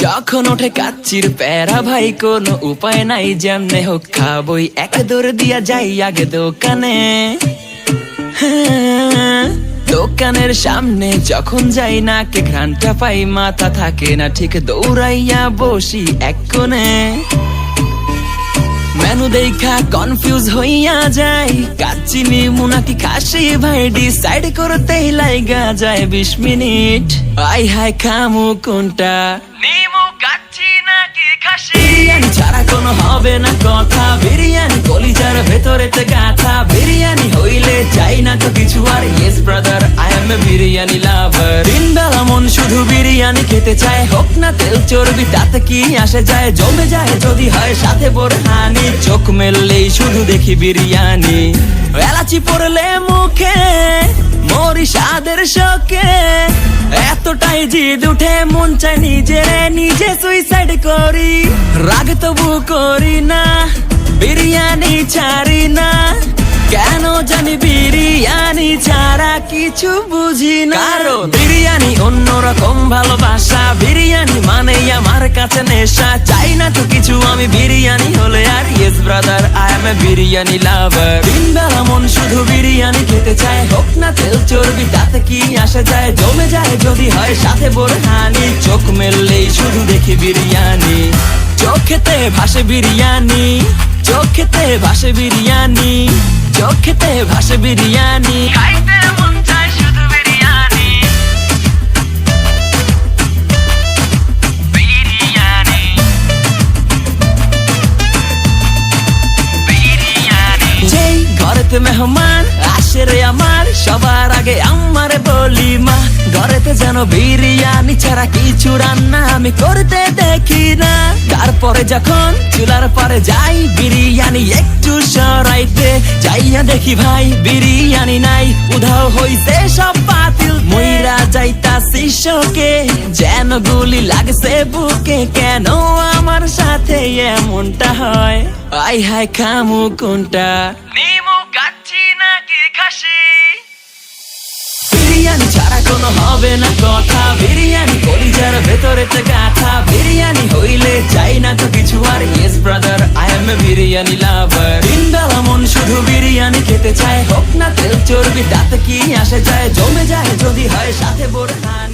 যখন ওঠে কাচ্চির প্যারা ভাই কোনো উপায় নাই, যেমনে হোক খাবই, এক দৌড় দিয়া যাই আগে দোকানে। দোকানের সামনে যখন যাই নাকে ঘ্রাণটা পাই, মাথা থাকে না ঠিক, দৌড়াইয়া বসি এক কোণে। মেনু দেখা কনফিউজ হইয়া যাই, কাচ্চি নিমু নাকি খাসি ভাই ডিসাইড করতেই লাইগা যায় 20 মিনিট। আই হাই খামু কোনটা, নিমু কাচ্চি নাকি খাসি? বিরিয়ানি ছাড়া কোনো হবে না কথা, বিরিয়ানি কলিজার ভেতরেতে গাথা। বিরিয়ানি হইলে চাই না তো কিছু আর, yes brother I M A biryani লাভার। দিনবেলা মন শুধু বিরিয়ানি খেতে চায়, হোক না তেল চর্বি তাতে কি আসে যায়, জমে যায় যদি হয় সাথে বোরহানি। চোখ মেললেই শুধু দেখি বিরিয়ানি, এলাচি পড়লে মুখে মরি স্বাদের শোকে। এতটাই জিদ উঠে মন চায় নিজে সুইসাইড করি, রাগ তবু করি না, বিরিয়ানি ছাড়ি না। কেন জানি বিরিয়ানি ছাড়া কিছু বুঝি না, কারণ বিরিয়ানি অন্যরকম ভালোবাসা। বিরিয়ানি মানেই আমার কাছে নেশা, চাই না তো কিছু আমি বিরিয়ানি হলে আর, yes brother I M A biryani লাভার। দিনবেলা মন শুধু বিরিয়ানি খেতে চায়, হোক না তেল চর্বি তাতে কি আসে যায়, জমে যায় যদি হয় সাথে বোরহানি। চোখ মেললেই শুধু দেখি বিরিয়ানি, চোখেতে ভাসে বিরিয়ানি, চোখেতে ভাসে বিরিয়ানি, চোখেতে ভাসে বিরিয়ানি। খাইতে মন চায় শুধু বিরিয়ানি, বিরিয়ানি, বিরিয়ানি। যেই ঘরেতে মেহমান আসে রে আমার, সবার আগে আমার বলি মা, ঘরেতে যেন বিরিয়ানি ছাড়া কিছু রান্না আমি করতে দেখি না। তারপরে যখন চুলার পরে যাই বিরিয়ানি একটু সরাইতে, যাইয়া দেখি ভাই বিরিয়ানি নাই, উধাও হইছে সব পাতিল। মইরা যাইতাছি শোকে, যেন গুলি লাগছে বুকে, কেন আমার সাথে এমনটা হয়? আই হাই খামু কোনটা, নিমু কাচ্চি নাকি খাসি? বিরিয়ানি ছাড়া কোনো হবে না কথা, বিরিয়ানি কলিজার ভেতরেতে গাথা। বিরিয়ানি হইলে চাই না তো কিছু আর, yes brother I M A biryani লাভার। দিনবেলা মন শুধু বিরিয়ানি খেতে চায়, হোক না তেল চর্বি তাতে কি আসে যায়, জমে যায় যদি হয় সাথে বোরহানি।